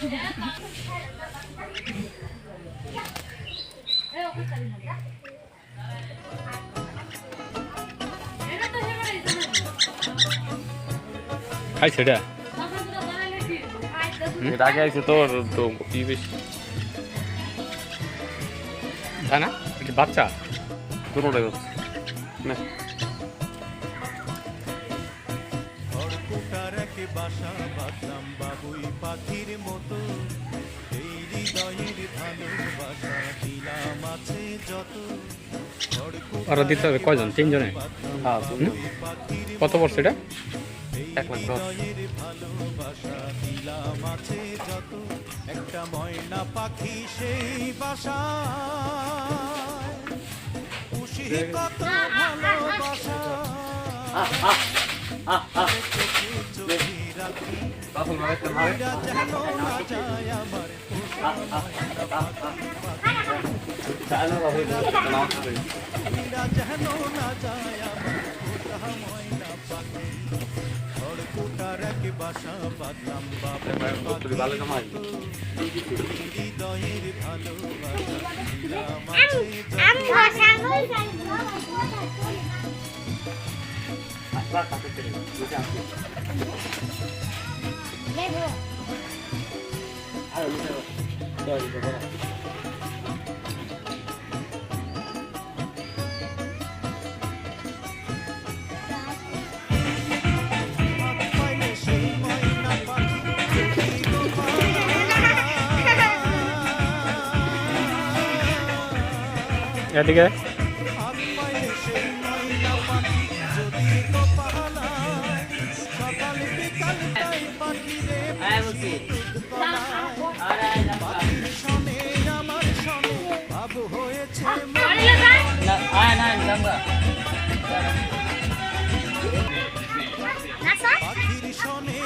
খাই সেটা এটা আগে আইছে তোর তো কি বেশি তাই না এটা বাচ্চা দুটোটাই হচ্ছে না বাসা বাঁধলাম বাবুই পাখির মতো এই হৃদয়ের ভালোবাসা দিলাম আছে যত ওরা দিতে হবে কয়জন তিনজনে কত বর্ষ এটা 1,10,000 ভালোবাসা দিলাম আছে যত একটা ময়না পাখি সেই বাসা খুশি কত ভালোবাসা বাসা বাঁধলাম হৃদয়ের ভালোবাসা এদিকে পাখির শোনে